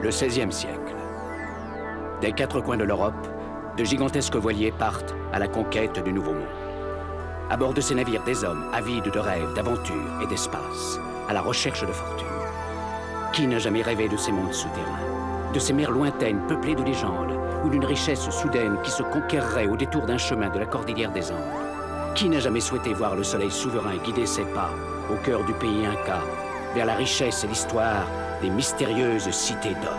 Le XVIe siècle. Des quatre coins de l'Europe, de gigantesques voiliers partent à la conquête du Nouveau Monde. À bord de ces navires, des hommes avides de rêves, d'aventures et d'espace, à la recherche de fortune. Qui n'a jamais rêvé de ces mondes souterrains, de ces mers lointaines peuplées de légendes, ou d'une richesse soudaine qui se conquerrait au détour d'un chemin de la cordillère des Andes? Qui n'a jamais souhaité voir le soleil souverain guider ses pas au cœur du pays Inca, vers la richesse et l'histoire des mystérieuses cités d'or?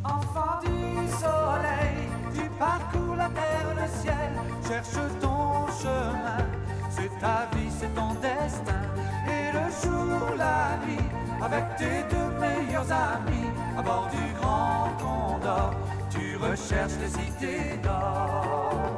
Enfant du soleil, tu parcours la terre, le ciel, cherche ton chemin. C'est ta vie, c'est ton destin. Et le jour, la nuit, avec tes deux meilleurs amis, à bord du Grand Condor, tu recherches les cités d'or.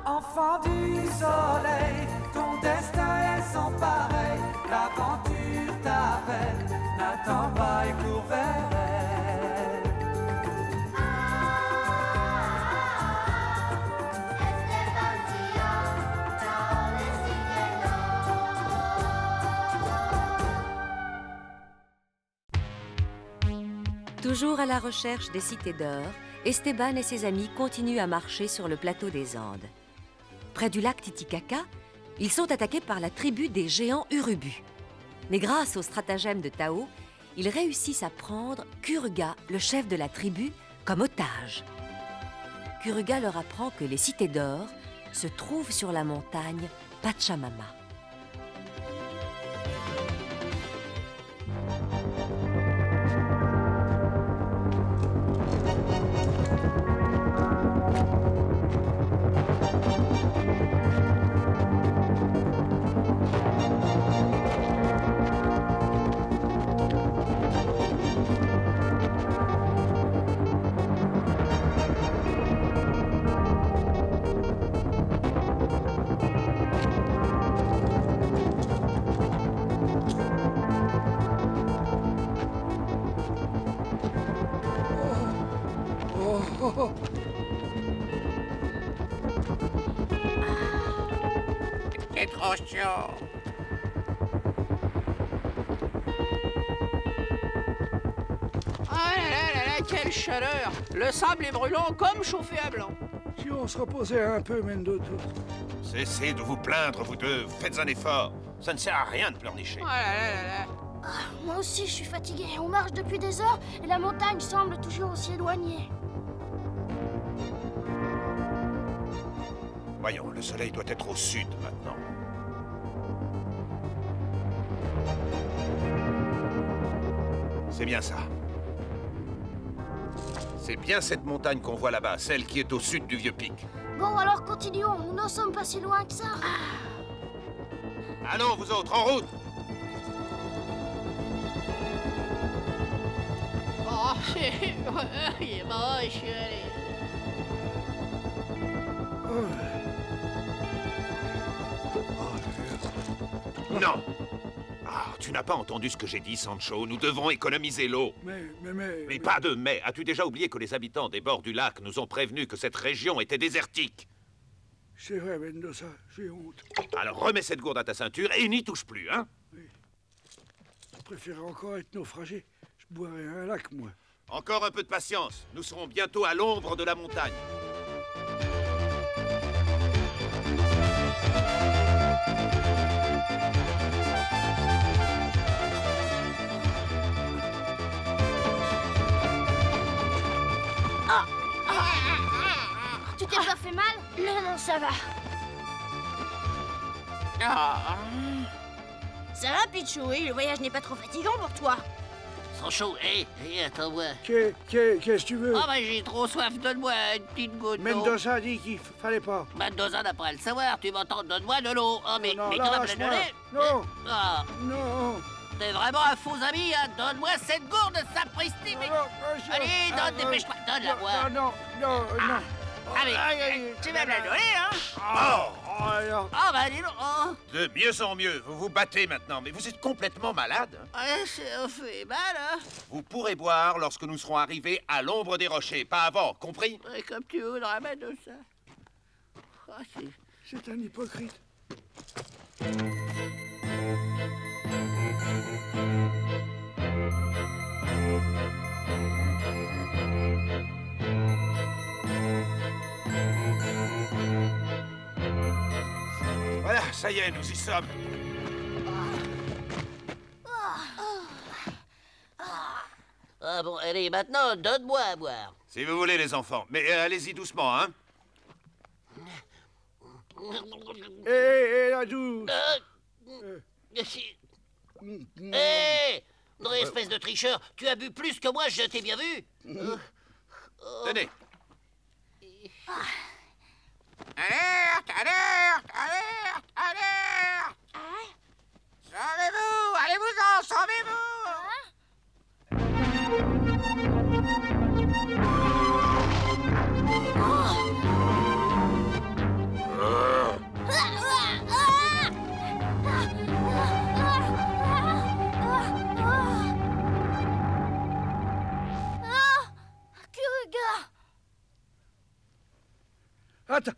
Enfant du soleil, ton destin est sans pareil. L'aventure t'appelle, n'attends pas et cours vers elle. Toujours à la recherche des cités d'or, Esteban et ses amis continuent à marcher sur le plateau des Andes. Près du lac Titicaca, ils sont attaqués par la tribu des géants Urubu. Mais grâce au stratagème de Tao, ils réussissent à prendre Kuruga, le chef de la tribu, comme otage. Kuruga leur apprend que les cités d'or se trouvent sur la montagne Pachamama. C'est trop chaud. Ah là là là là, quelle chaleur! Le sable est brûlant comme chauffé à blanc. Si on se reposait un peu, Mendoto. Cessez de vous plaindre, vous deux. Faites un effort. Ça ne sert à rien de pleurnicher. Ah là là là là. Moi aussi, je suis fatiguée. On marche depuis des heures et la montagne semble toujours aussi éloignée. Voyons, le soleil doit être au sud maintenant. C'est bien ça. C'est bien cette montagne qu'on voit là-bas, celle qui est au sud du vieux pic. Bon, alors continuons. Nous n'en sommes pas si loin que ça. Allons, vous autres, en route! Oh, il est moche. Allez. Non! Ah, tu n'as pas entendu ce que j'ai dit, Sancho. Nous devons économiser l'eau. Mais pas de mais. As-tu déjà oublié que les habitants des bords du lac nous ont prévenus que cette région était désertique? C'est vrai, Mendoza, j'ai honte. Alors remets cette gourde à ta ceinture et n'y touche plus, hein? Oui. Je préférais encore être naufragé. Je boirais un lac, moi. Encore un peu de patience. Nous serons bientôt à l'ombre de la montagne. Tu t'es pas fait mal? Non, non, ça va. Ah. Ça va, Pichou? Le voyage n'est pas trop fatigant pour toi? Sancho, hé, attends-moi. Qu'est-ce que tu veux? Ah bah j'ai trop soif, donne-moi une petite goutte d'eau. Mendoza a dit qu'il fallait pas. Mendoza n'a pas à le savoir, tu m'entends, donne-moi de l'eau. Oh mais, Non, mais tu vas me la lâche-moi. donner? Non. Ah. Non. T'es vraiment un faux ami, hein. Donne-moi cette gourde, sapristi. Allez, donne, dépêche-toi. Donne la boire. Non. Allez, tu vas me la donner, hein. Ah, bah dis donc. Oh. De mieux en mieux, vous vous battez maintenant, mais vous êtes complètement malade. Ouais, ça fait mal, hein. Vous pourrez boire lorsque nous serons arrivés à l'ombre des rochers, pas avant, compris? Ouais, comme tu voudras mettre de ça. Oh, c'est un hypocrite. Voilà, ça y est, nous y sommes. Ah bon, allez, maintenant, donne-moi à boire. Si vous voulez, les enfants. Mais allez-y doucement, hein. Hé, la douce. Hé, espèce de tricheur, tu as bu plus que moi, je t'ai bien vu. Tenez. Alerte, alerte, alerte, alerte. Sauvez-vous, allez-vous-en, sauvez-vous.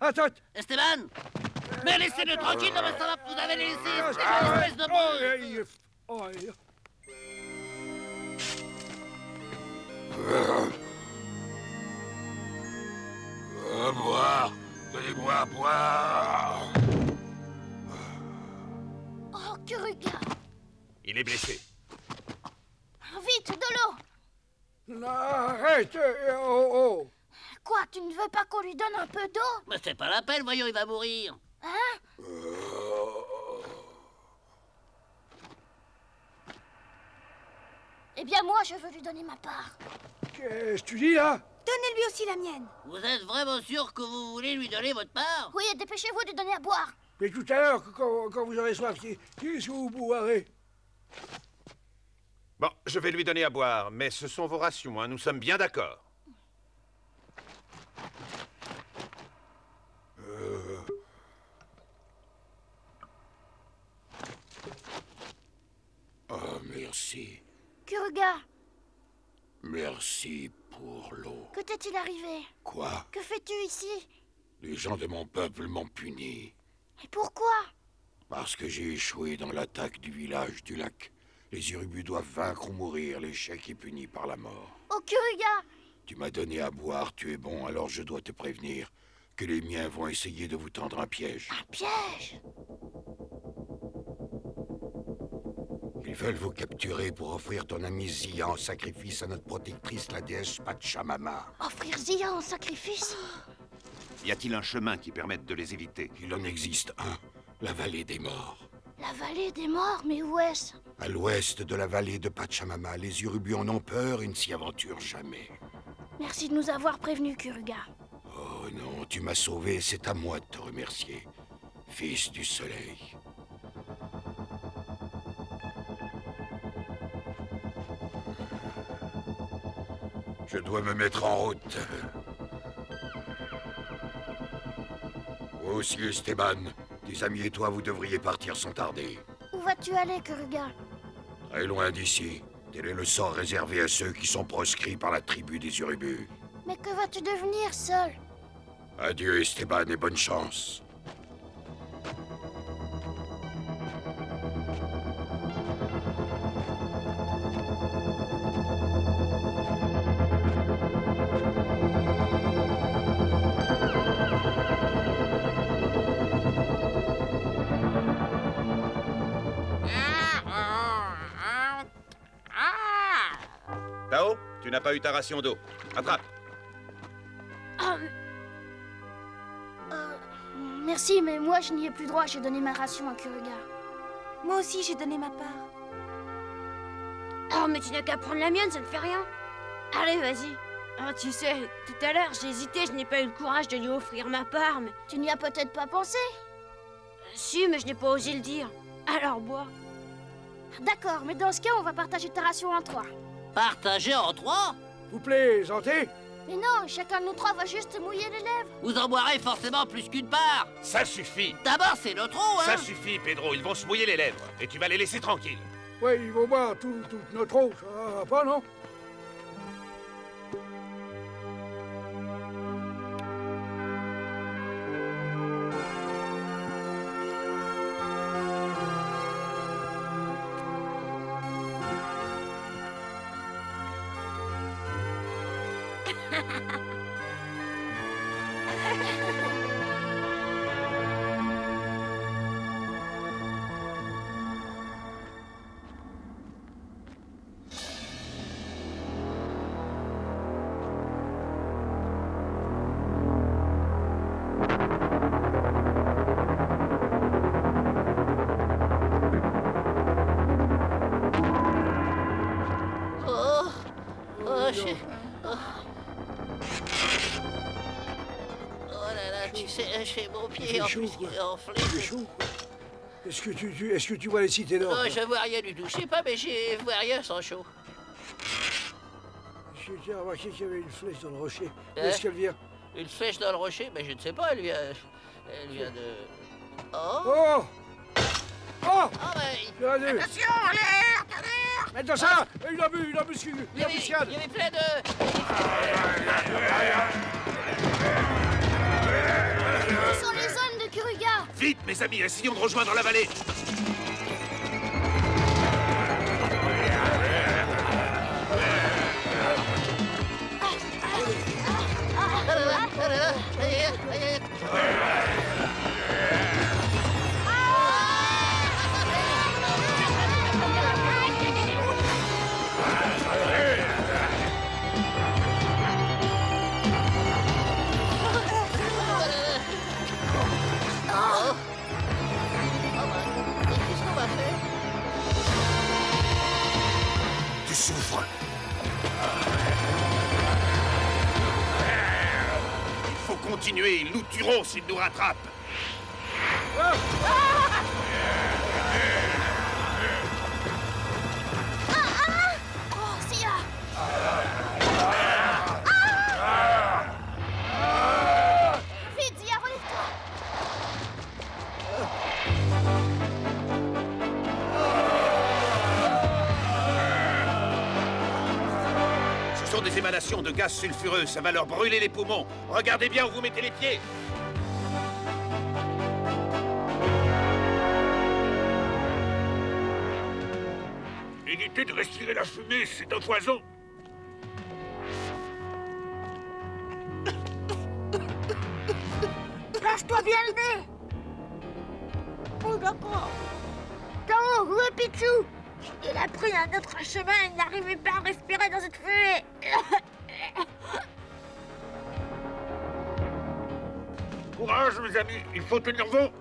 Attends. Esteban, mais laissez-le tranquille, non mais ça va, vous avez laissé cette espèce de brute. À boire, donnez-moi à boire. Oh, Kuruga. Il est blessé. Vite, de l'eau. Non, arrête. Oh. Quoi, tu ne veux pas qu'on lui donne un peu d'eau? Mais c'est pas la peine, voyons, il va mourir. Hein? Eh bien, moi, je veux lui donner ma part. Qu'est-ce que tu dis, là? Donnez-lui aussi la mienne. Vous êtes vraiment sûr que vous voulez lui donner votre part? Oui, et dépêchez-vous de lui donner à boire. Mais tout à l'heure, quand vous aurez soif, qu'est-ce que vous boirez? Bon, je vais lui donner à boire, mais ce sont vos rations, hein, nous sommes bien d'accord. Oh, merci. Kuruga, Merci pour l'eau. que t'est-il arrivé? Quoi? Que fais-tu ici? Les gens de mon peuple m'ont puni. Et pourquoi? Parce que j'ai échoué dans l'attaque du village du lac. Les Urubus doivent vaincre ou mourir. L'échec est puni par la mort. Oh, Kuruga! Tu m'as donné à boire, tu es bon, alors je dois te prévenir que les miens vont essayer de vous tendre un piège. Un piège? Ils veulent vous capturer pour offrir ton ami Zia en sacrifice à notre protectrice, la déesse Pachamama. Offrir Zia en sacrifice? Y a-t-il un chemin qui permette de les éviter? Il en existe un, la vallée des morts. La vallée des morts, mais où est-ce? À l'ouest de la vallée de Pachamama, les Urubus en ont peur et ne s'y aventurent jamais. Merci de nous avoir prévenus, Kuruga. Oh non, tu m'as sauvé, c'est à moi de te remercier, fils du soleil. Je dois me mettre en route. Vous aussi, Esteban. Tes amis et toi, vous devriez partir sans tarder. Où vas-tu aller, Kuruga? Très loin d'ici. Tel est le sort réservé à ceux qui sont proscrits par la tribu des Urubus. Mais que vas-tu devenir seul? Adieu, Esteban, et bonne chance. Tao, tu n'as pas eu ta ration d'eau. Attrape. Merci, mais moi, je n'y ai plus droit. J'ai donné ma ration à Kuruga. Moi aussi, j'ai donné ma part. Oh, mais tu n'as qu'à prendre la mienne, ça ne fait rien. Allez, vas-y. Oh, tu sais, tout à l'heure, j'ai hésité, je n'ai pas eu le courage de lui offrir ma part, mais... Tu n'y as peut-être pas pensé. Si, mais je n'ai pas osé le dire. Alors, bois. D'accord, mais dans ce cas, on va partager ta ration en 3. Partagé en 3? Vous plaisantez? Mais non, chacun de nous 3 va juste se mouiller les lèvres. Vous en boirez forcément plus qu'une part. Ça suffit. D'abord, c'est le trou, hein. Ça suffit, Pedro. Ils vont se mouiller les lèvres. Et tu vas les laisser tranquilles. Oui, ils vont boire toute notre eau, ça va pas, non? J'ai mon pied en plus qui est enflé. C'est chaud. Est-ce que tu vois les cités d'or? Je vois rien du tout. Je sais pas, mais je vois rien sans chaud. J'ai remarqué qu'il y avait une flèche dans le rocher. Où est-ce qu'elle vient? Une flèche dans le rocher? Mais je ne sais pas, elle vient de... Oh! Oh! Oh! Mais... Attention, alerte! Maintenant ça! Une embuscade! Il y avait plein de... Ce sont les hommes de Kuruga! Vite, mes amis, essayons de rejoindre la vallée. Tu souffres. Il faut continuer, ils nous tueront s'ils nous rattrapent. Oh, Sia! Vite, Sia, relève-toi! Ce sont des émanations de gaz sulfureux, ça va leur brûler les poumons. Regardez bien où vous mettez les pieds. Évitez de respirer la fumée, c'est un poison. Lâche-toi bien le nez! Oh, d'accord. Tao, où est Pichou? Il a pris un autre chemin, il n'arrivait pas à respirer dans cette fumée. Courage, mes amis, il faut tenir bon.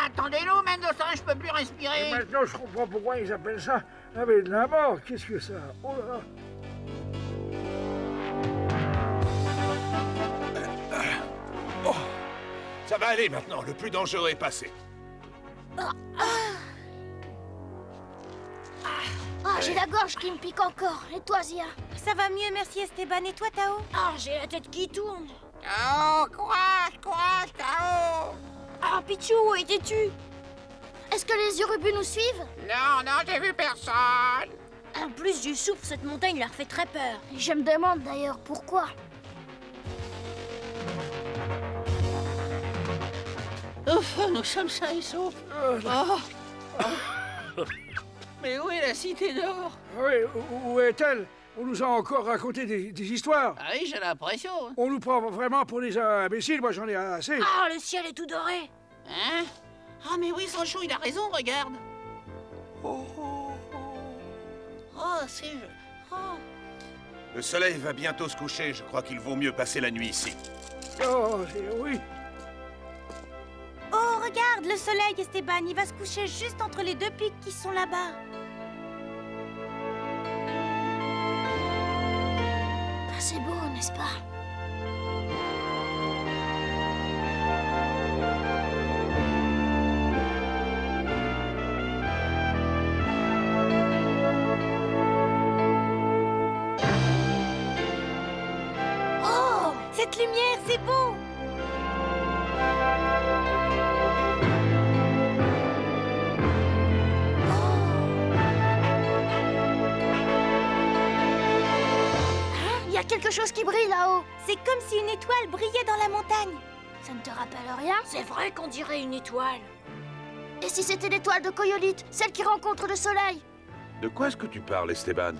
Attendez-nous, Mendoza, je peux plus respirer. Et maintenant, je comprends pourquoi ils appellent ça la vallée de la mort. Qu'est-ce que ça? Oh là là! Oh, ça va aller maintenant, le plus dangereux est passé. Ah, j'ai la gorge qui me pique encore. Et toi, Zia? Ça va mieux, merci Esteban. Et toi, Tao? Ah, j'ai la tête qui tourne. Tao, courage, Tao. Ah, Pichou, où étais-tu? Est-ce que les Urubus nous suivent? Non, j'ai vu personne. En plus du souffle, cette montagne leur fait très peur. Je me demande d'ailleurs pourquoi. Ouf, nous sommes sains et saufs. Mais où est la cité d'or? Oui, où est-elle? On nous a encore raconté des histoires. Ah oui, j'ai l'impression. On nous prend vraiment pour des imbéciles, moi j'en ai assez. Ah, le ciel est tout doré. Hein? Ah mais oui, Sancho, il a raison, regarde. Oh, c'est... Oh. Le soleil va bientôt se coucher, je crois qu'il vaut mieux passer la nuit ici. Oh, oui. Oh, regarde, le soleil, Esteban, il va se coucher juste entre les deux pics qui sont là-bas. Ah, c'est beau, n'est-ce pas? cette lumière, c'est beau! Il y a quelque chose qui brille là-haut. C'est comme si une étoile brillait dans la montagne. Ça ne te rappelle rien? C'est vrai qu'on dirait une étoile. Et si c'était l'étoile de Coyolite, celle qui rencontre le soleil? De quoi est-ce que tu parles, Esteban?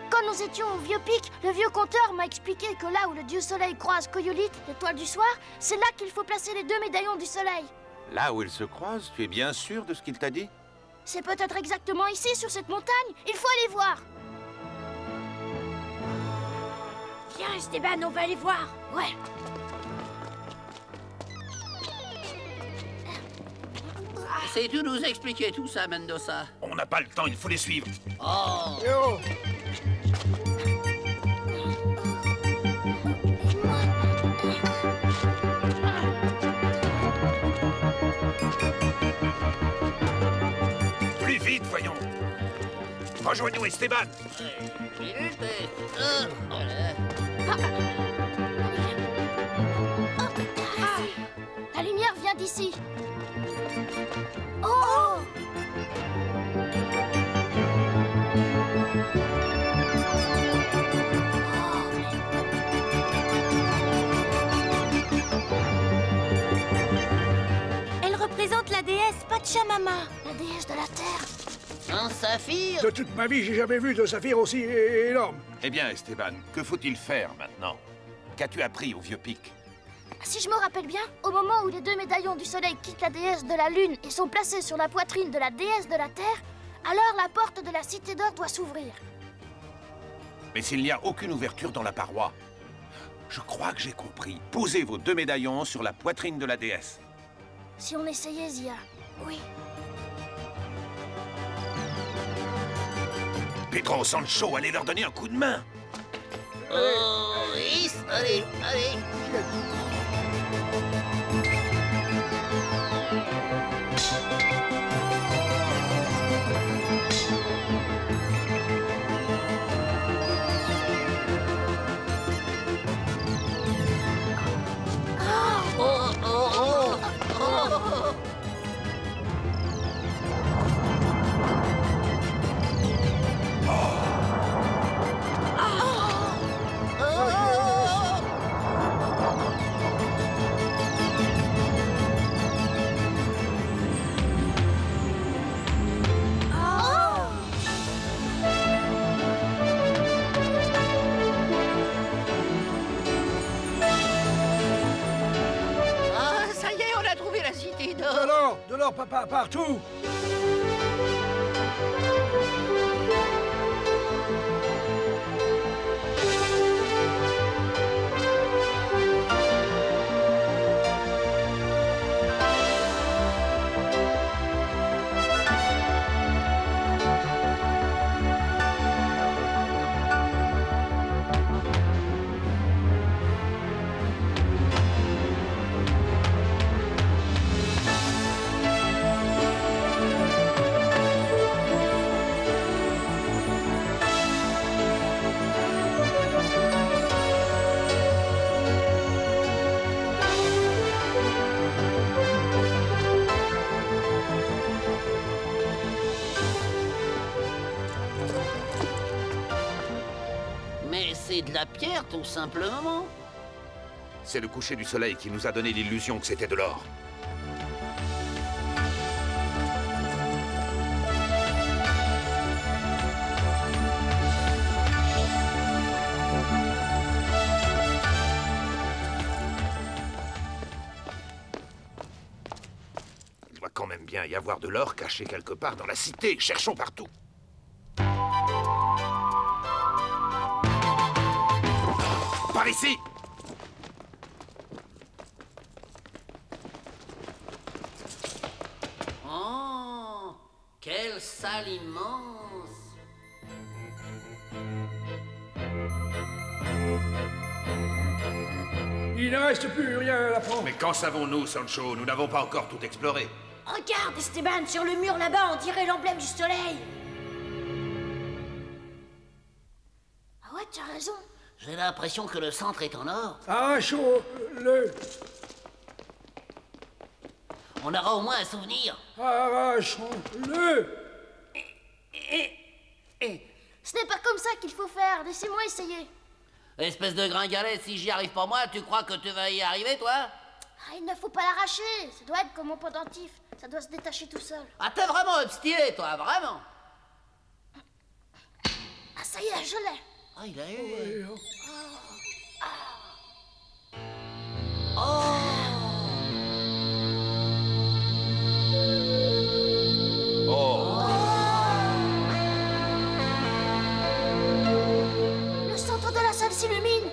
Quand nous étions au vieux pic, le vieux conteur m'a expliqué que là où le dieu soleil croise Coyolite, l'étoile du soir, c'est là qu'il faut placer les 2 médaillons du soleil. Là où ils se croisent, tu es bien sûr de ce qu'il t'a dit? C'est peut-être exactement ici, sur cette montagne. Il faut aller voir. Viens, Esteban, on va aller voir. Ouais. Sais-tu nous expliquer tout ça, Mendoza? On n'a pas le temps, il faut les suivre. Oh! Yo! Plus vite, voyons. Rejoins-nous, Esteban. La lumière vient d'ici. Oh! Elle représente la déesse Pachamama. La déesse de la terre. Un saphir? De toute ma vie, j'ai jamais vu de saphir aussi énorme. Eh bien, Esteban, que faut-il faire maintenant? Qu'as-tu appris au vieux pic? Si je me rappelle bien, au moment où les 2 médaillons du soleil quittent la déesse de la lune et sont placés sur la poitrine de la déesse de la terre, alors la porte de la cité d'or doit s'ouvrir. Mais s'il n'y a aucune ouverture dans la paroi, je crois que j'ai compris. Posez vos 2 médaillons sur la poitrine de la déesse. Si on essayait, Zia. Oui. Pedro, Sancho, allez leur donner un coup de main. Oh, oui, allez, allez. Oh, oh, oh, oh. Ah, ça y est, on a trouvé la cité d'or. De l'or, papa, partout. Mais c'est de la pierre, tout simplement. C'est le coucher du soleil qui nous a donné l'illusion que c'était de l'or. Il doit quand même bien y avoir de l'or caché quelque part dans la cité. Cherchons partout. Par ici! Oh, quelle salle immense. Il ne reste plus rien à prendre. Mais qu'en savons-nous, Sancho? Nous n'avons pas encore tout exploré. Regarde, Esteban, sur le mur là-bas, on dirait l'emblème du soleil. Ah ouais, tu as raison. Je J'ai l'impression que le centre est en or. Arrachons-le. On aura au moins un souvenir. Arrachons-le. Ce n'est pas comme ça qu'il faut faire. Laissez-moi essayer. Espèce de gringalet, si j'y arrive pas moi, tu crois que tu vas y arriver, toi? Ah, il ne faut pas l'arracher. Ça doit être comme mon pendentif. Ça doit se détacher tout seul. Ah, t'es vraiment obstiné, toi, vraiment. Ah, ça y est, je l'ai. Ah, il a eu... Le centre de la salle s'illumine.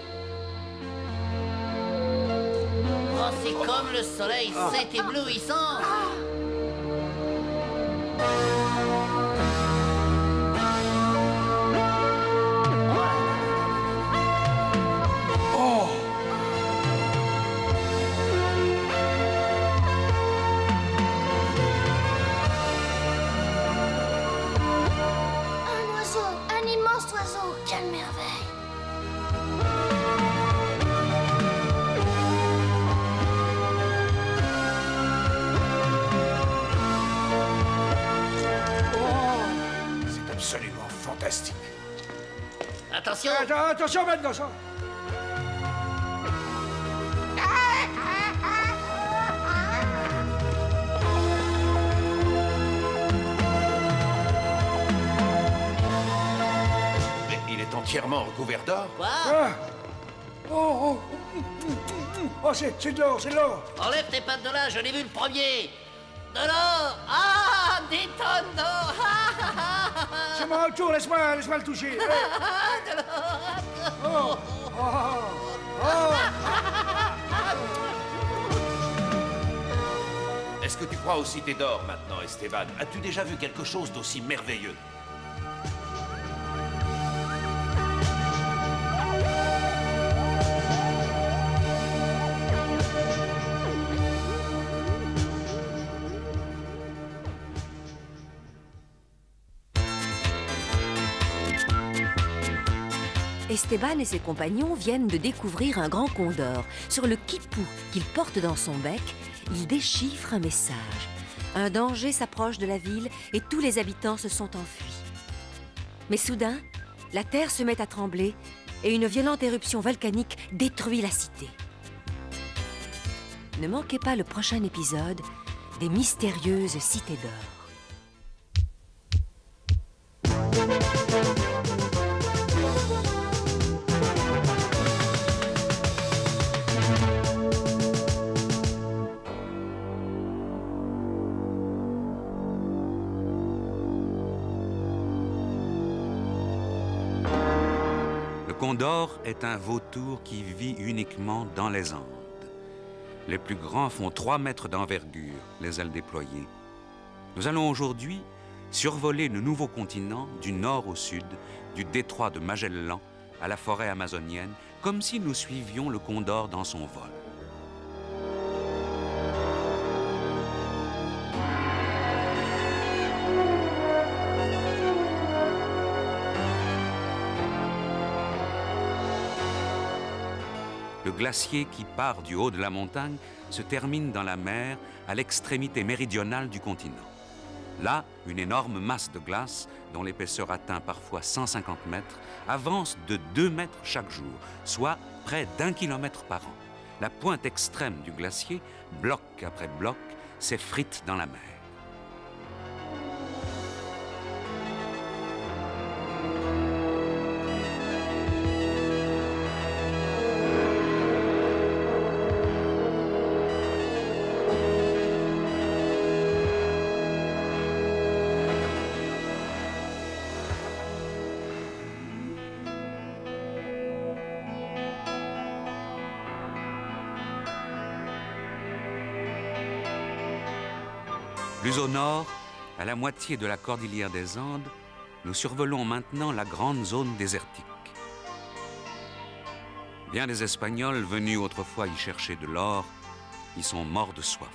Oh, c'est comme le soleil, c'est éblouissant. Un oiseau, un immense oiseau. Quelle merveille. C'est absolument fantastique. Attention. Attention maintenant, ça. Mais il est entièrement recouvert d'or. Quoi? Oh, c'est de l'or, c'est de l'or. Enlève tes pattes de là, je l'ai vu le premier. De l'or. Ah, des tonnes d'or. C'est mon tour, laisse-moi le toucher. De l'or. Est-ce que tu crois aux cités d'or maintenant, Esteban? As-tu déjà vu quelque chose d'aussi merveilleux? Esteban et ses compagnons viennent de découvrir un grand condor. Sur le quipou qu'il porte dans son bec, il déchiffre un message. Un danger s'approche de la ville et tous les habitants se sont enfuis. Mais soudain, la terre se met à trembler et une violente éruption volcanique détruit la cité. Ne manquez pas le prochain épisode des mystérieuses cités d'or. Le condor est un vautour qui vit uniquement dans les Andes. Les plus grands font 3 mètres d'envergure, les ailes déployées. Nous allons aujourd'hui survoler le nouveau continent du nord au sud, du détroit de Magellan à la forêt amazonienne, comme si nous suivions le condor dans son vol. Le glacier qui part du haut de la montagne se termine dans la mer à l'extrémité méridionale du continent. Là, une énorme masse de glace, dont l'épaisseur atteint parfois 150 mètres, avance de 2 mètres chaque jour, soit près d'1 kilomètre par an. La pointe extrême du glacier, bloc après bloc, s'effrite dans la mer. Plus au nord, à la moitié de la cordillère des Andes, nous survolons maintenant la grande zone désertique. Bien des Espagnols venus autrefois y chercher de l'or y sont morts de soif.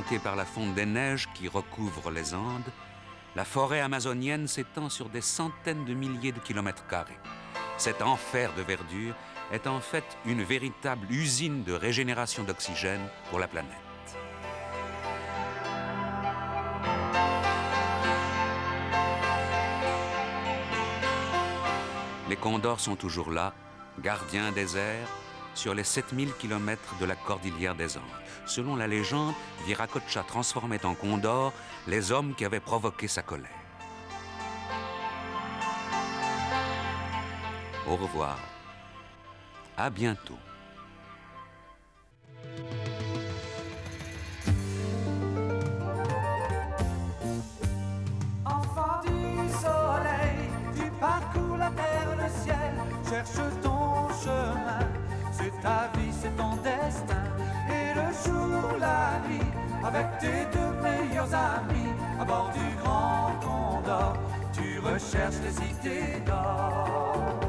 bloquée par la fonte des neiges qui recouvrent les Andes, la forêt amazonienne s'étend sur des centaines de milliers de kilomètres carrés. Cet enfer de verdure est en fait une véritable usine de régénération d'oxygène pour la planète. Les condors sont toujours là, gardiens des airs, sur les 7000 km de la cordillère des Andes. Selon la légende, Viracocha transformait en condors les hommes qui avaient provoqué sa colère. Au revoir. À bientôt. Enfant du soleil, tu parcours la terre, le ciel, cherche ton chemin. C'est ta vie, c'est ton destin. Et le jour, la nuit, avec tes deux meilleurs amis, à bord du Grand Condor, tu recherches les cités d'or.